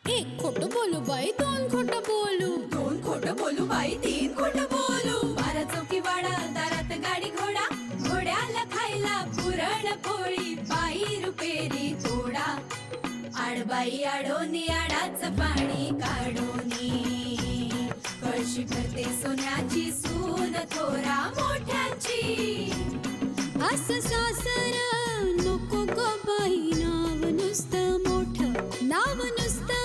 एक खोटं बोलू बाई, दोन खोटं बोलू, दोन खोटं बोलू बाई, तीन खोटं बोलू. बारा चौकी वाडा, दारात गाडी घोडा, घोड्याला खायला पुरण पोळी, बाई रुपेरी थोडा. आडबाई आडोनी आडाचं पाणी काढोनी, कळशी भरते सोन्याची सून थोरा मोठ्याची. असं सासर नको ग बाई, नाव नुसतं मोठं, नाव नुसतं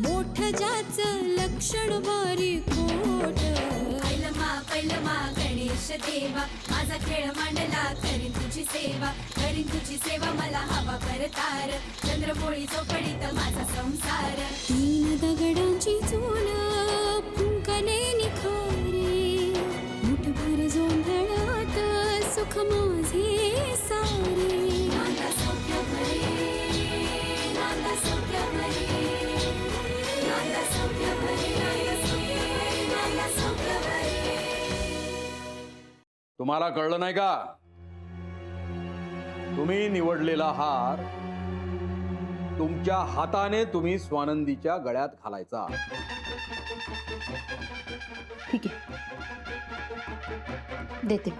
मोठं, ज्याचं लक्षण भारी खोट. पैलमा गणेश देवा, माझा खेळ मांडला, करीन तुझी सेवा, करीन तुझी सेवा, मला हवा करतार, चंद्रपोळी चौकडीत माझा संसार. तीन दगडांची चूल फुंकले निखारे, मुठभर जोंधळात सुख माझे सारे. नांदा सौख्य भरे, नांदा सौख्य भरे, नांदा सौख्य भरे, नांदा सौख्य भरे. तुम्हाला कळलं नाही का? तुम्ही निवडलेला हार तुमच्या हाताने तुम्ही स्वानंदीच्या गळ्यात घालायचा. ठीक आहे, देते.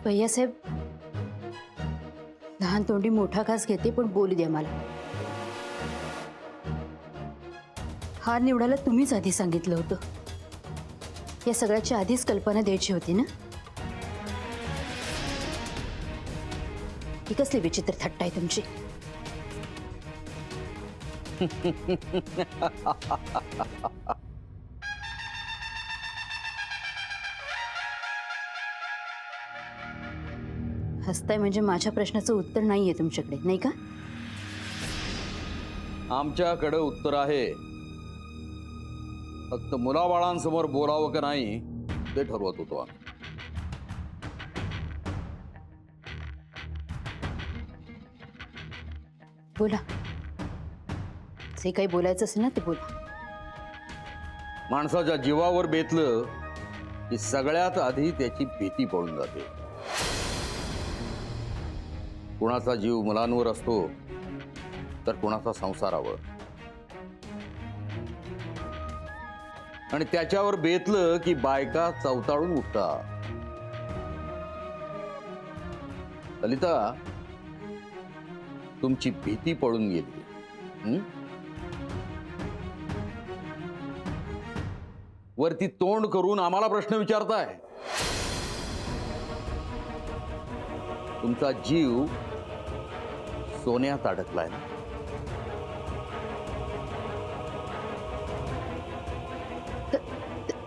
भैयासाहेब, लहान तोंडी मोठा घास घेते, पण बोलू द्या मला. हार निवडायला तुम्हीच आधी सांगितलं होतं. या सगळ्याची आधीच कल्पना द्यायची होती ना. ही कसली विचित्र थट्टा आहे तुमची. हसताय म्हणजे माझ्या प्रश्नाचं उत्तर नाहीये तुमच्याकडे, नाही का? आमच्याकडे उत्तर आहे. फक्त मुलाबाळांसमोर बोलावं का नाही ते ठरवत होतो आम्ही. बोला, जे काही बोलायचं असेल ना ते बोला. माणसाच्या जीवावर बेतलं की सगळ्यात आधी त्याची भीती पळून जाते. कुणाचा जीव मुलांवर असतो तर कुणाचा संसारावर, आणि त्याच्यावर बेतलं की बायका चवताळून उठतात. ललिता, तुमची भीती पळून गेली. वरती तोंड करून आम्हाला प्रश्न विचारताय. तुमचा जीव सोन्यात अडकलाय ना.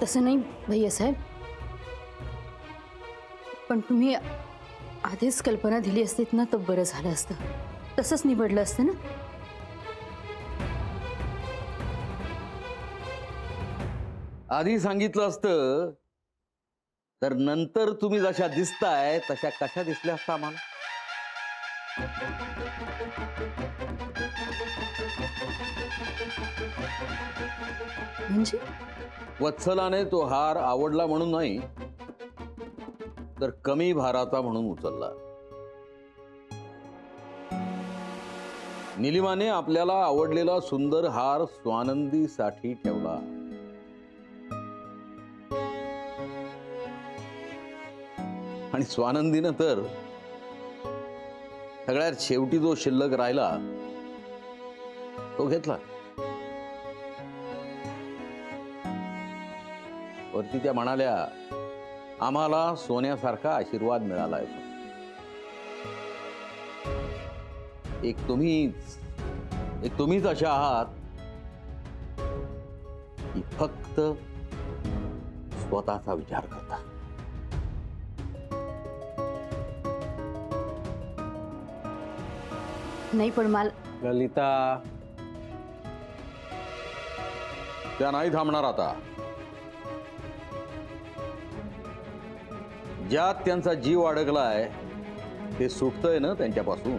तसं नाही भैयासाहेब, पण तुम्ही आधीच कल्पना दिली असतीत ना तर बरं झालं असतं. तसंच निवडलं असतं ना. आधी सांगितलं असतं तर नंतर तुम्ही जशा दिसताय तशा कशा दिसल्या असता आम्हाला. म्हणजे वत्सलाने तो हार आवडला म्हणून नाही, तर कमी भाराचा म्हणून उचलला. निलिमाने आपल्याला आवडलेला सुंदर हार स्वानंदीसाठी ठेवला. आणि स्वानंदीनं तर सगळ्यात शेवटी जो शिल्लक राहिला तो घेतला. वरती त्या म्हणाल्या, आम्हाला सोन्यासारखा आशीर्वाद मिळालाय. एक तुम्हीच अशा आहात की फक्त स्वतःचा विचार करता. नाही पण मला ललिता, त्या नाही थांबणार आता. ज्यात त्यांचा जीव अडकलाय ते सुटतंय ना त्यांच्यापासून.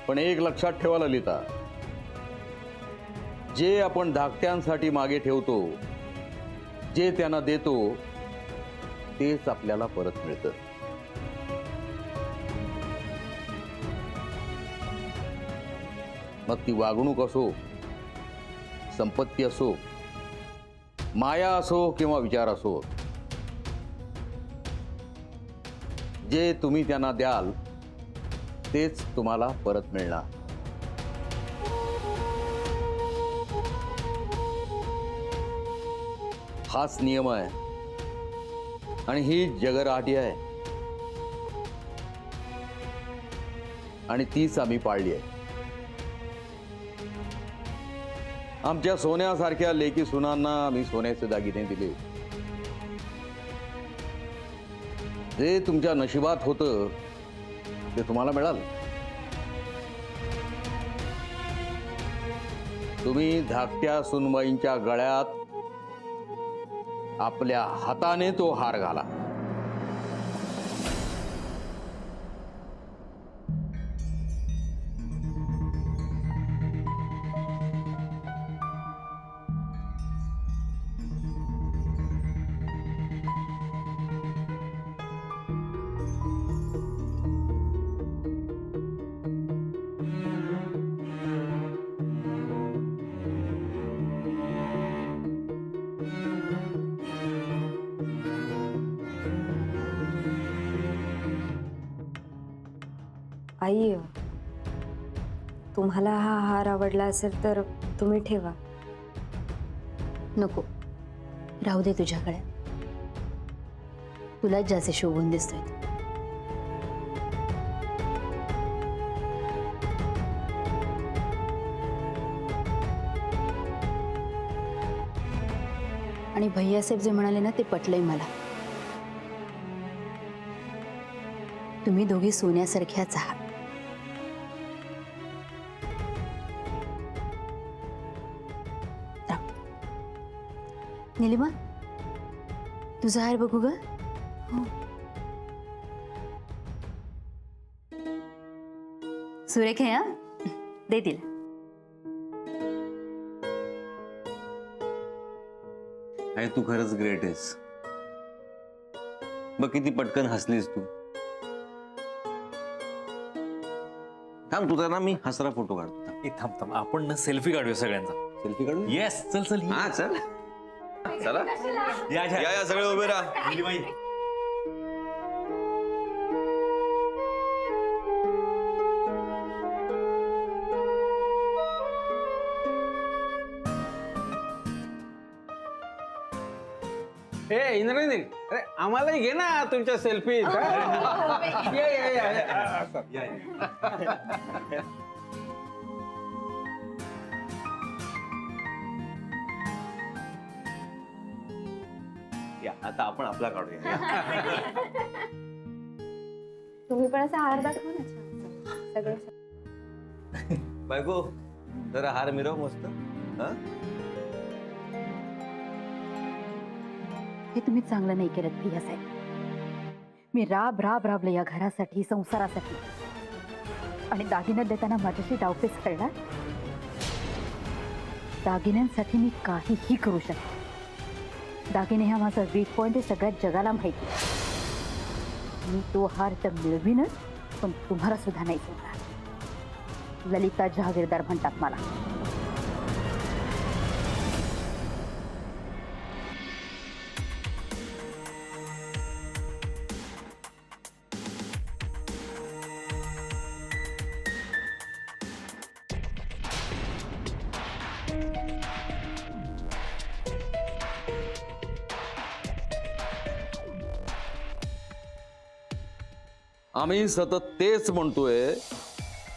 पण एक लक्षात ठेवा ललिता, जे आपण धाकट्यांसाठी मागे ठेवतो, जे त्यांना देतो, तेच आपल्याला परत मिळतं. मग ती वागणूक असो, संपत्ती असो, माया असो किंवा विचार असो, जे तुम्ही त्यांना द्याल तेच तुम्हाला परत मिळणार. हाच नियम आहे आणि ही जगराटी आहे आणि तीच आम्ही पाळली आहे. आमच्या सोन्यासारख्या लेकी सुनांना आम्ही सोन्याचे दागिने दिले. जे तुमच्या नशिबात होतं ते तुम्हाला मिळालं. तुम्ही धाकट्या सुनबाईंच्या गळ्यात आपल्या हाताने तो हार घाला. आई, तुम्हाला हा हार आवडला असेल तर तुम्ही ठेवा. नको, राहू दे तुझ्याकडे. तुलाच जास्त शोभून दिसतोय. आणि भैयासाहेब जे म्हणाले ना ते पटलंय मला. तुम्ही दोघी सोन्यासारख्याच आहात. निलिमा, तुझा हार बघू ग. सुरेख आहे. हा, दे तिला. आणि तू खरंच ग्रेट आहेस. बघ किती पटकन हसलीस तू. थांब, तुझा ना मी हसरा फोटो काढतो. थांब, आपण ना सेल्फी काढूया सगळ्यांचा. सेल्फी काढू? येस, चल चल. हा चल, चला या सगळे उभे राहा. ए इंद्रनील, अरे आम्हालाही घे ना तुमच्या सेल्फी. आता आपण आपला काढूया. तुम्ही पण असा हार दाखवा ना छान सगळे. बायको, जरा हार मिरव मस्त. हा, हे तुम्ही चांगलं नाही केलं भैयासाहेब. मी राबले या घरासाठी, संसारासाठी, आणि दागिने देताना माझ्याशी डावपेच करणार. दागिन्यांसाठी मी काहीही करू शकते. दागिने हा माझा वीक पॉइंट हे सगळ्यात जगाला माहिती. मी तो हार तर मिळवीनच, पण तुम्हाला सुद्धा नाही सोडणार. ललिता जहागीरदार म्हणतात मला. आम्ही सतत तेच म्हणतोय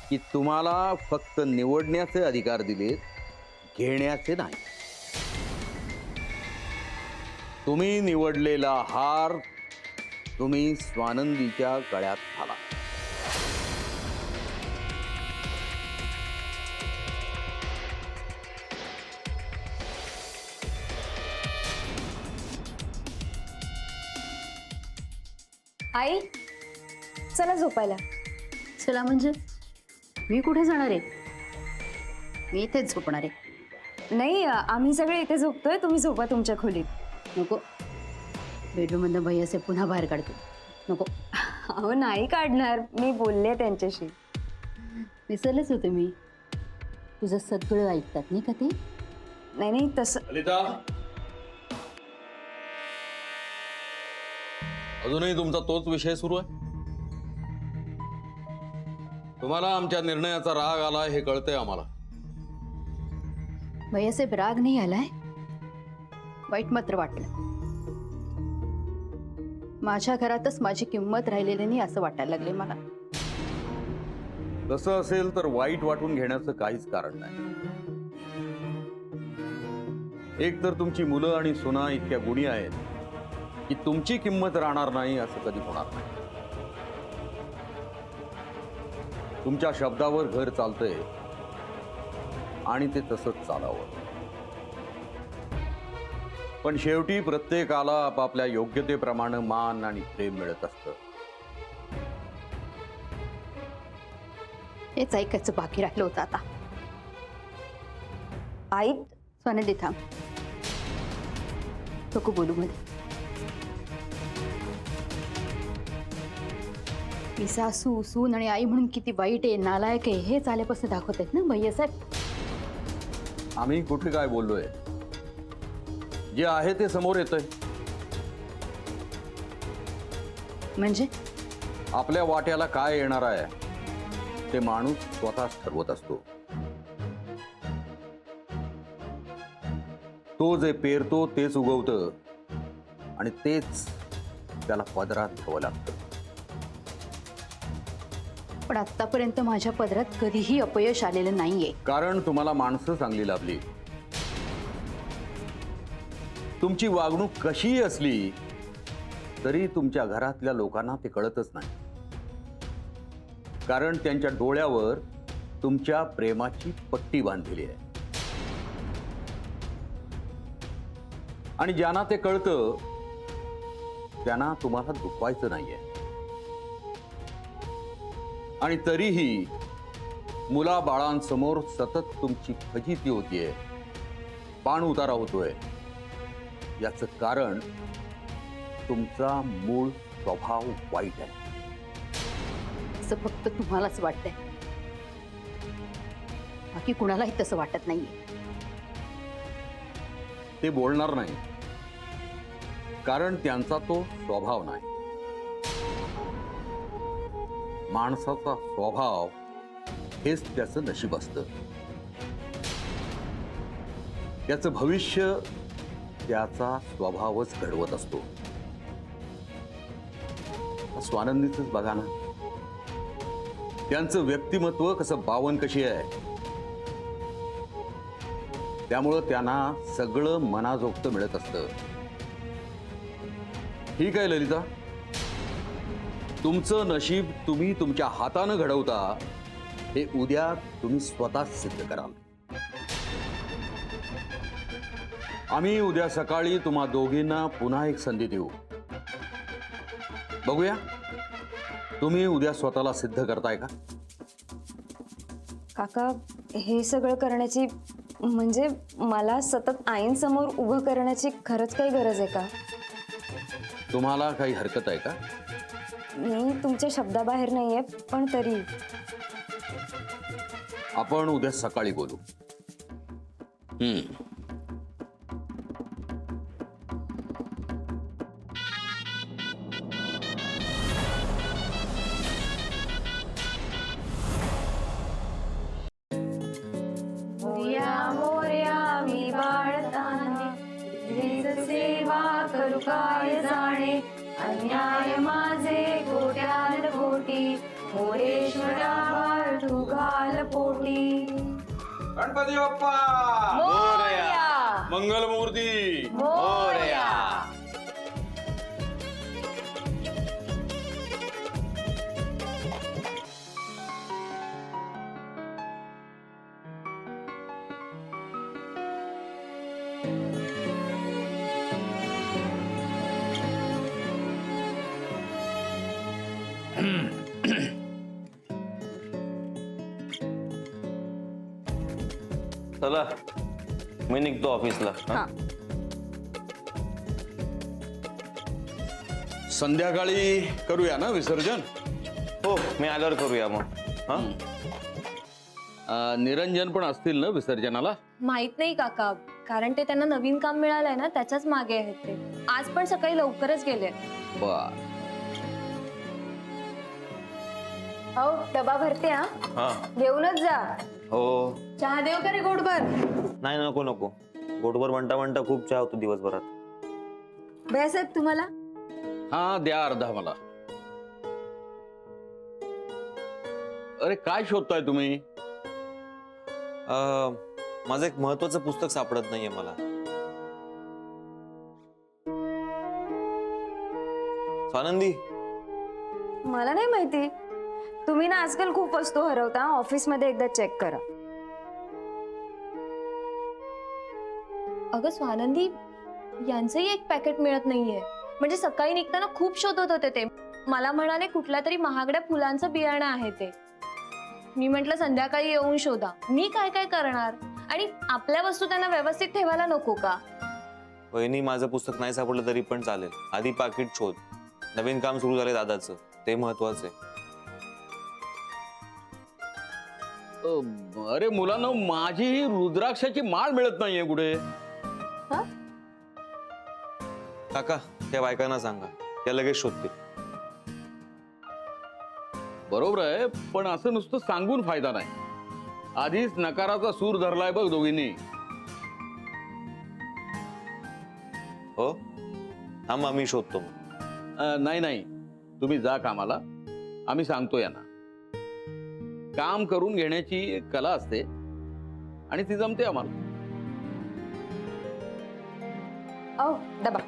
की तुम्हाला फक्त निवडण्याचे अधिकार दिलेत, घेण्याचे नाही. तुम्ही निवडलेला हार तुम्ही स्वानंदीच्या गळ्यात घाला. आई चला झोपायला. चला म्हणजे मी कुठे जाणार आहे? मी इथेच झोपणार आहे. नाही आम्ही सगळे इथे झोपतोय, तुम्ही झोपा तुमच्या खोलीत. नको, बेडरूममधनं भैयासे पुन्हा बाहेर काढते. नको. अहो नाही काढणार, मी बोलले त्यांच्याशी. विसरलेच होते मी. तुझं सगळं ऐकतात नाही का ते? नाही नाही तसं ललिता, अजूनही तुमचा तोच विषय सुरू आहे. तुम्हाला आमच्या निर्णयाचा राग आला हे कळतंय आम्हाला. भैयासाहेब राग नाही आलाय, वाईट मात्र वाटलं. माझ्या घरातच माझी किंमत राहिलेली नाही असं वाटायला लागले मला. तसं असेल तर वाईट वाटून घेण्याचं काहीच कारण नाही. एक तर तुमची मुलं आणि सुना इतक्या गुणी आहेत की तुमची किंमत राहणार नाही असं कधी होणार नाही. तुमच्या शब्दावर घर चालतंय आणि ते तसंच चालावं. पण शेवटी प्रत्येकाला आपापल्या योग्यतेप्रमाणे मान आणि प्रेम मिळत असतं. हेच ऐकायचं बाकी राहिलं होतं आता. आई स्वानंदी थांब, नको बोलू मध्ये. मी सासू सून आणि आई म्हणून किती वाईट आहे, नालायक आहे हेच आल्यापासून दाखवत आहेत ना भैयासाहेब. आम्ही कुठे काय बोललोय? जे आहे ते समोर येतंय. म्हणजे आपल्या वाट्याला काय येणार आहे ते माणूस स्वतःच ठरवत असतो. तो जे पेरतो तेच उगवतं आणि तेच त्याला पदरात घ्यावं लागतं. पण आतापर्यंत माझ्या पदरात कधीही अपयश आलेलं नाहीये. कारण तुम्हाला माणसं चांगली लाभली. तुमची वागणूक कशीही असली तरी तुमच्या घरातल्या लोकांना ते कळतच नाही. कारण त्यांच्या डोळ्यावर तुमच्या प्रेमाची पट्टी बांधलेली आहे. आणि ज्यांना ते कळतं त्यांना तुम्हाला दुखवायचं नाहीये. आणि तरीही मुला बाळांसमोर सतत तुमची फजिती होतीये, पाण उतारा होतोय. याचं कारण तुमचा मूळ स्वभाव वाईट आहे. असं फक्त तुम्हालाच वाटतंय, बाकी कुणालाही तसं वाटत नाहीये. ते बोलणार नाही कारण त्यांचा तो स्वभाव नाही. माणसाचा स्वभाव हेच त्याचं नशीब असतं. त्याचं भविष्य त्याचा स्वभावच घडवत असतो. स्वानंदीच बघा ना, त्यांचं व्यक्तिमत्व कसं बावन कशी आहे. त्यामुळं त्यांना सगळं मनाजोगतं मिळत असतं. ठीक आहे ललिता, तुमचं नशीब तुम्ही तुमच्या हातानं घडवता हे उद्या तुम्ही स्वतःच सिद्ध कराल. आम्ही उद्या सकाळी तुम्हा दोघींना पुन्हा एक संधी देऊ. बघूया तुम्ही उद्या स्वतःला सिद्ध करताय का. काका हे सगळं करण्याची म्हणजे मला सतत आईंसमोर उभं करण्याची खरंच काही गरज आहे का? तुम्हाला काही हरकत आहे का? मी तुमच्या शब्दाबाहेर नाहीये, पण तरी आपण उद्या सकाळी बोलू. मोर्या मी बाळताने सेवा करू काय जाणे, अन्याय माझे कोट्यान कोटी, मोरेश्वरा बाळ तू घाल पोटी. गणपती बाप्पा मोरया मंगलमूर्ती मोरया. चला मी निघतो ऑफिसला. हा? संध्याकाळी करूया ना विसर्जन? हो मी आल्यावर करूया मग. हा निरंजन पण असतील ना विसर्जनाला? माहित नाही काका, कारण ते त्यांना नवीन काम मिळालंय ना, त्याच्याच मागे आहेत ते. आज पण सकाळी लवकरच गेले. बर. हो, डबा भरते. हा, हा घेऊनच जा. हो. चहा देऊ का रे गोडभर? नाही नको नको, गोटभर म्हणता म्हणता खूप चहा होतो दिवसभरात. भैयासाहेब तुम्हाला? हा द्या अर्धा मला. अरे काय शोधताय तुम्ही? माझं एक महत्वाचं पुस्तक सापडत नाहीये मला. स्वानंदी, मला नाही माहिती. तुम्ही ना आजकाल खूप वस्तू हरवता. ऑफिस मध्ये एकदा चेक करा. अगं स्वानंदी, यांचंही एक पॅकेट मिळत नाहीये. म्हणजे सकाळी निघताना खूप शोधत होते ते. मला म्हणाले कुठल्या तरी महागड्या फुलांचं बियाणं आहे ते. मी म्हंटल संध्याकाळी येऊन शोधा. मी काय काय करणार? आणि आपल्या वस्तू त्यांना व्यवस्थित ठेवायला नको का? वहिनी माझं पुस्तक नाही सापडलं तरी पण चालेल. आधी पाकिट शोध. नवीन काम सुरू झालंय दादाचं, ते महत्वाचं आहे. अरे मुलांना माझी ही रुद्राक्षाची माळ मिळत नाहीये कुठे. काका त्या बायकांना सांगा, त्या लगेच शोधतील. बरोबर आहे, पण असं नुसतं सांगून फायदा नाही. आधीच नकाराचा सूर धरलाय बघ दोघींनी. हो थांबा मी शोधतो. नाही नाही, तुम्ही जा कामाला. आम्ही सांगतो यांना. काम करून घेण्याची एक कला असते आणि ती जमते आम्हाला. ओ डबा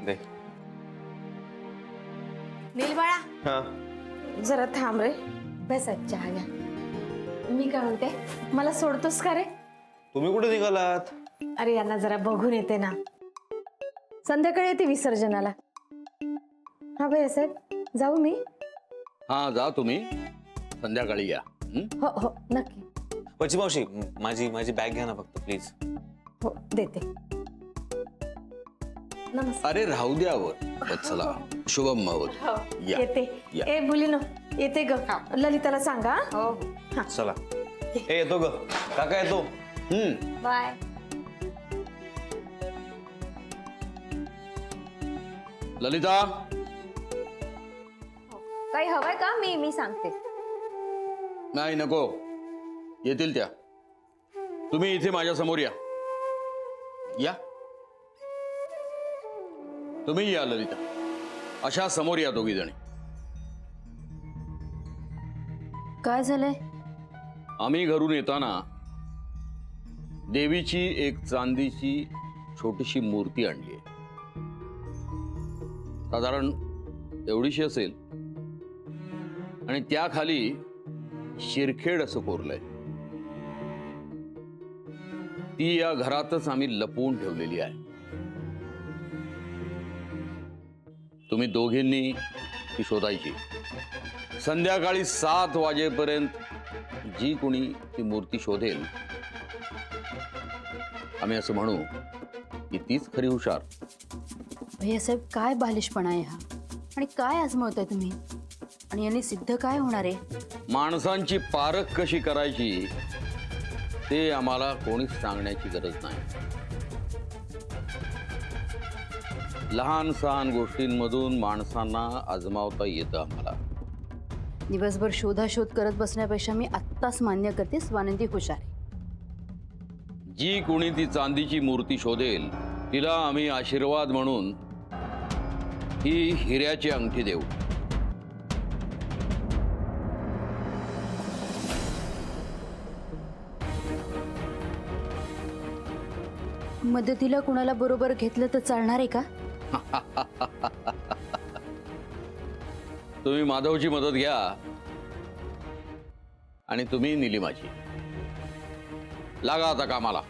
दे. नीलबाळा हा जरा थांब रे. बसायचं चहा घ्या. मी काय म्हणते, मला सोडतोस का रे? तुम्ही कुठे निघालात? अरे यांना जरा बघून येते ना. संध्याकाळी येते विसर्जनाला. हा भैयासाहेब, जाऊ मी? हा जा तुम्ही, संध्याकाळी या. हो हो नक्की. पची मावशी, माझी माझी बॅग घ्या ना फक्त प्लीज. हो देते. नमस्कार. अरे राहू द्यावर. चला शुभम भवतु. या. येते. या. ए मुलीनो येते ग. ललिताला सांगा. हो चला. ए येतो ग काका, येतो. बाय. ललिता, काही हवंय का? मी सांगते. नाही नको, येतील त्या. तुम्ही इथे माझ्या समोर या. या तुम्ही, या ललिता. अशा समोर या दोघी जणी. काय झालंय? आम्ही घरून येताना देवीची एक चांदीची छोटीशी मूर्ती आणली आहे. साधारण एवढीशी असेल आणि त्याखाली शिरखेड असं कोरलंय. ती या घरातच आम्ही लपवून ठेवलेली आहे. तुम्ही दोघींनी ती शोधायची. संध्याकाळी 7 वाजेपर्यंत जी कोणी ती मूर्ती शोधेल, आम्ही असं म्हणू की तीच खरी हुशार. भैयासाहेब, काय बालिशपणा आहे हा? आणि काय आजमावताय तुम्ही? आणि यांनी सिद्ध काय होणार आहे? माणसांची पारख कशी करायची ते आम्हाला कोणीच सांगण्याची गरज नाही. लहान सहान गोष्टींमधून माणसांना आजमावता येतं आम्हाला. दिवसभर शोधाशोध करत बसण्यापेक्षा मी आत्ताच मान्य करते, स्वानंदी हुशार आहे. जी कोणी ती चांदीची मूर्ती शोधेल तिला आम्ही आशीर्वाद म्हणून ही हिऱ्याची अंगठी देऊ. मदतीला कुणाला बरोबर घेतलं तर चालणार आहे का? तुम्ही माधवची मदत घ्या आणि तुम्ही निलिमाची. लागा आता कामाला.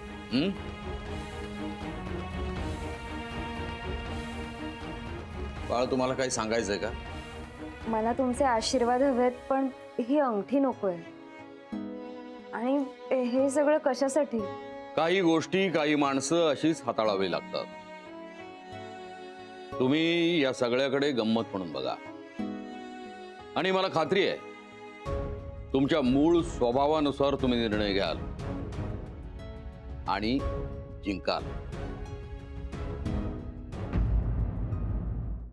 बाळ तुम्हाला काही सांगायचंय का? मला तुमचे आशीर्वाद हवेत, पण ही अंगठी नकोय. आणि हे सगळं कशासाठी? काही गोष्टी काही माणसं अशीच हाताळावी लागतात. तुम्ही या सगळ्याकडे गंमत म्हणून बघा आणि मला खात्री आहे तुमच्या मूळ स्वभावानुसार तुम्ही निर्णय घ्याल आणि जिंकाल.